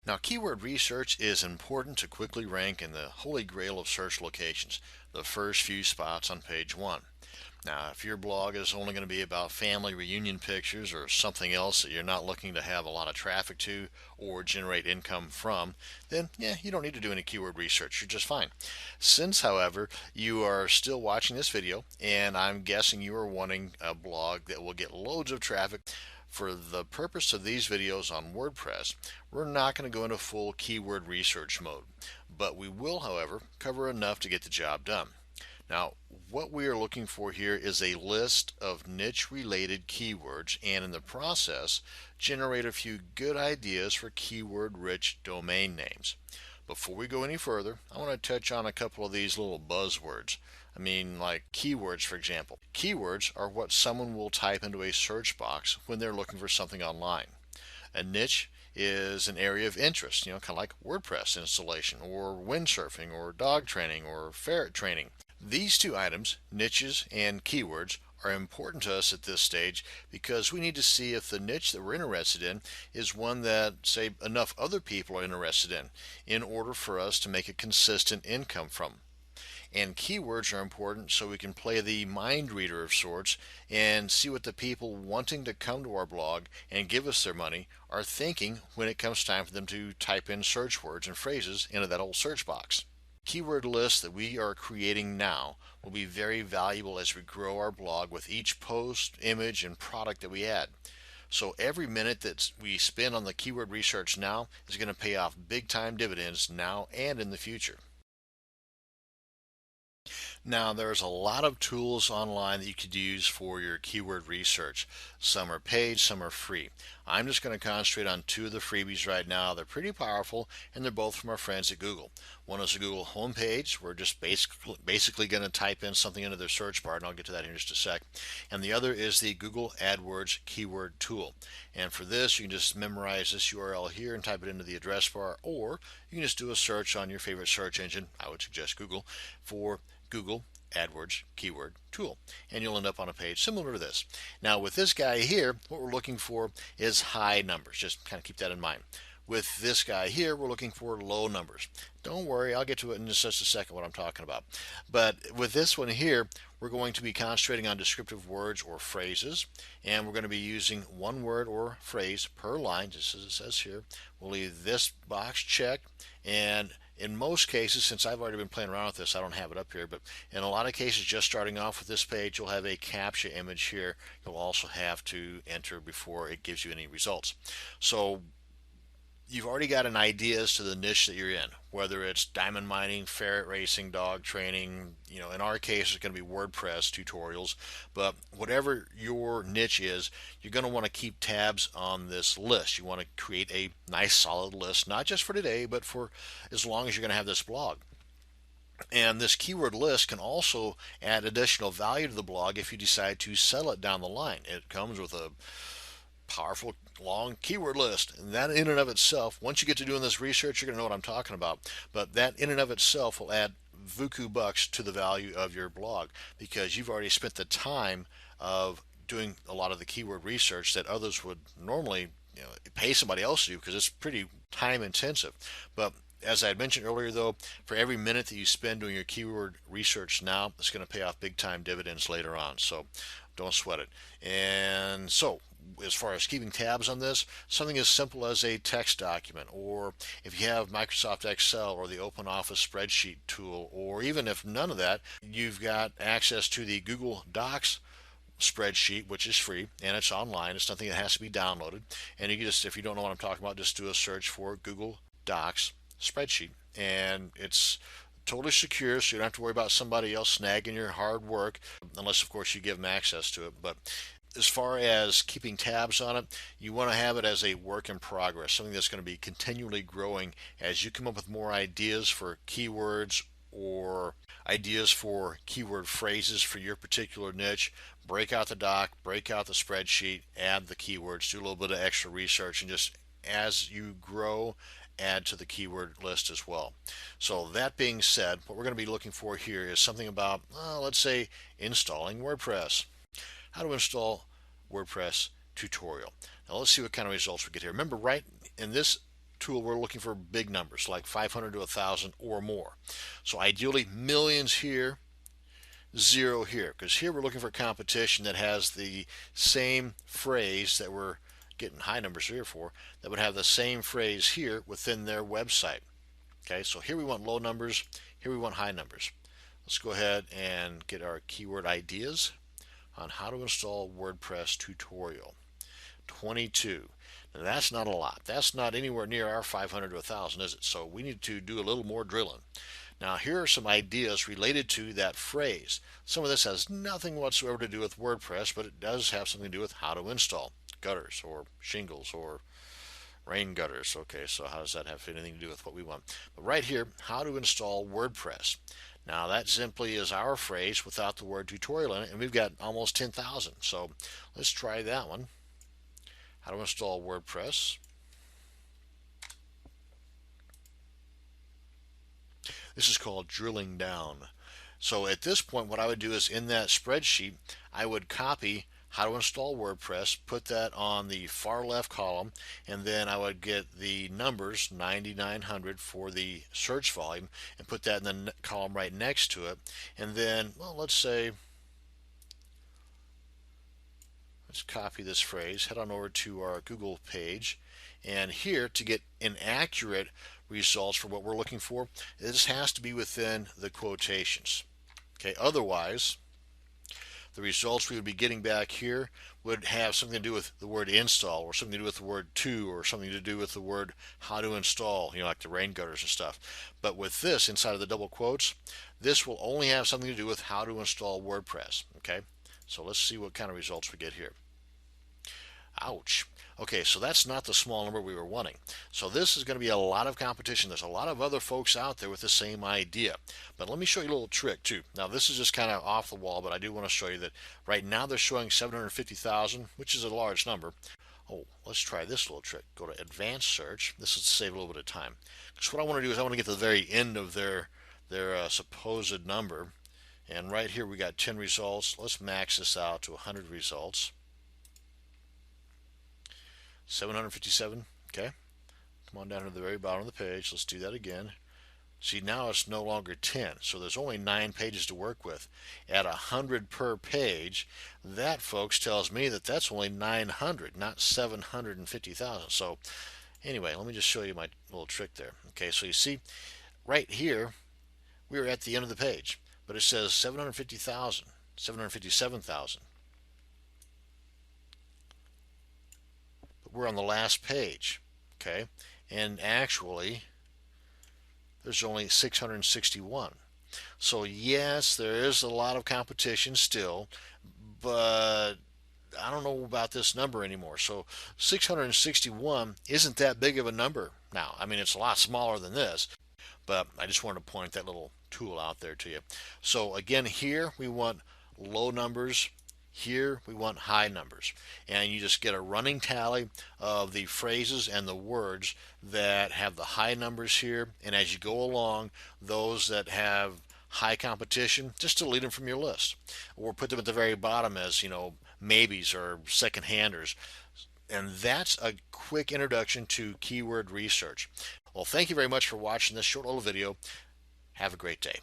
Now, keyword research is important to quickly rank in the holy grail of search locations, the first few spots on page one. Now, if your blog is only going to be about family reunion pictures or something else that you're not looking to have a lot of traffic to or generate income from, then yeah, you don't need to do any keyword research. You're just fine. Since, however, you are still watching this video, and I'm guessing you are wanting a blog that will get loads of traffic, for the purpose of these videos on WordPress, we're not going to go into full keyword research mode, but we will, however, cover enough to get the job done. Now, what we are looking for here is a list of niche related keywords, and in the process, generate a few good ideas for keyword rich domain names. Before we go any further, I want to touch on a couple of these little buzzwords. Like keywords, for example. Keywords are what someone will type into a search box when they're looking for something online. A niche is an area of interest, kind of like WordPress installation or windsurfing or dog training or ferret training. These two items, niches and keywords, are important to us at this stage because we need to see if the niche that we're interested in is one that, say, enough other people are interested in order for us to make a consistent income from. And keywords are important so we can play the mind reader of sorts and see what the people wanting to come to our blog and give us their money are thinking when it comes time for them to type in search words and phrases into that old search box. Keyword lists that we are creating now will be very valuable as we grow our blog with each post, image, and product that we add. So every minute that we spend on the keyword research now is going to pay off big time dividends now and in the future. Now, there's a lot of tools online that you could use for your keyword research. Some are paid, some are free. I'm just going to concentrate on two of the freebies right now. They're pretty powerful, and they're both from our friends at Google. One is the Google homepage. We're just basically going to type in something into their search bar, and I'll get to that in just a sec. And the other is the Google AdWords keyword tool. And for this, you can just memorize this URL here and type it into the address bar, or you can just do a search on your favorite search engine. I would suggest Google for Google AdWords keyword tool, and you'll end up on a page similar to this. Now, with this guy here, what we're looking for is high numbers. Just kind of keep that in mind. With this guy here, we're looking for low numbers. Don't worry, I'll get to it in just a second what I'm talking about. But with this one here, we're going to be concentrating on descriptive words or phrases, and we're going to be using one word or phrase per line, just as it says here. We'll leave this box checked, and in most cases, since I've already been playing around with this, I don't have it up here, but in a lot of cases, just starting off with this page, you'll have a CAPTCHA image here. You'll also have to enter before it gives you any results. So you've already got an idea as to the niche that you're in, whether it's diamond mining, ferret racing, dog training. In our case, it's going to be WordPress tutorials. But whatever your niche is, you're going to want to keep tabs on this list. You want to create a nice solid list, not just for today, but for as long as you're going to have this blog. And this keyword list can also add additional value to the blog if you decide to sell it down the line. It comes with a powerful long keyword list, and that in and of itself, once you get to doing this research, you're going to know what I'm talking about. But that in and of itself will add Vuku bucks to the value of your blog because you've already spent the time of doing a lot of the keyword research that others would normally pay somebody else to do because it's pretty time intensive. But as I had mentioned earlier, though, for every minute that you spend doing your keyword research now, it's going to pay off big time dividends later on. So don't sweat it. And so as far as keeping tabs on this, something as simple as a text document, or if you have Microsoft Excel or the OpenOffice spreadsheet tool, or even if none of that, you've got access to the Google Docs spreadsheet, which is free and it's online. It's nothing that has to be downloaded. And you can just, if you don't know what I'm talking about, just do a search for Google Docs spreadsheet, and it's totally secure, so you don't have to worry about somebody else snagging your hard work, unless of course you give them access to it. But as far as keeping tabs on it, you want to have it as a work in progress, something that's going to be continually growing as you come up with more ideas for keywords or ideas for keyword phrases for your particular niche. Break out the doc, break out the spreadsheet, add the keywords, do a little bit of extra research, and just as you grow, add to the keyword list as well. So that being said, what we're going to be looking for here is something about, let's say, installing WordPress. How to install WordPress tutorial. Now let's see what kind of results we get here. Remember, right in this tool, we're looking for big numbers like 500 to 1,000 or more. So ideally millions here, zero here, because here we're looking for competition that has the same phrase that we're getting high numbers here for, that would have the same phrase here within their website. Okay, so here we want low numbers, here we want high numbers. Let's go ahead and get our keyword ideas on how to install WordPress tutorial. 22. Now that's not a lot. That's not anywhere near our 500 to 1,000, is it? So we need to do a little more drilling. Now here are some ideas related to that phrase. Some of this has nothing whatsoever to do with WordPress, but it does have something to do with how to install gutters or shingles or rain gutters. Okay, so how does that have anything to do with what we want? But right here, how to install WordPress. Now that simply is our phrase without the word tutorial in it, and we've got almost 10,000. So let's try that one. How to install WordPress. This is called drilling down. So at this point, what I would do is in that spreadsheet, I would copy how to install WordPress, put that on the far left column, and then I would get the numbers 9,900 for the search volume and put that in the column right next to it. And then, well, let's copy this phrase, head on over to our Google page, and here to get inaccurate results for what we're looking for, this has to be within the quotations. Okay, otherwise the results we would be getting back here would have something to do with the word install, or something to do with the word to, or something to do with the word how to install, like the rain gutters and stuff. But with this inside of the double quotes, this will only have something to do with how to install WordPress. Okay, so let's see what kind of results we get here. Ouch. Okay, so that's not the small number we were wanting. So this is going to be a lot of competition. There's a lot of other folks out there with the same idea. But let me show you a little trick too. Now this is just kind of off the wall, but I do want to show you that right now they're showing 750,000, which is a large number. Oh, let's try this little trick. Go to advanced search. This is to save a little bit of time. Because what I want to do is I want to get to the very end of their supposed number. And right here we got 10 results. Let's max this out to 100 results. 757. Okay, come on down to the very bottom of the page. Let's do that again. See, now it's no longer 10, so there's only 9 pages to work with. At 100 per page, that, folks, tells me that that's only 900, not 750,000. So anyway, let me just show you my little trick there. Okay, so you see right here we're at the end of the page, but it says 750,000, 757,000. We're on the last page, okay, and actually there's only 661. So yes, there is a lot of competition still, but I don't know about this number anymore. So 661 isn't that big of a number now. I mean, it's a lot smaller than this, but I just wanted to point that little tool out there to you. So again, here we want low numbers. Here we want high numbers, and you just get a running tally of the phrases and the words that have the high numbers here, and as you go along, those that have high competition, just delete them from your list or put them at the very bottom as maybes or second handers. And that's a quick introduction to keyword research. Well, thank you very much for watching this short little video. Have a great day.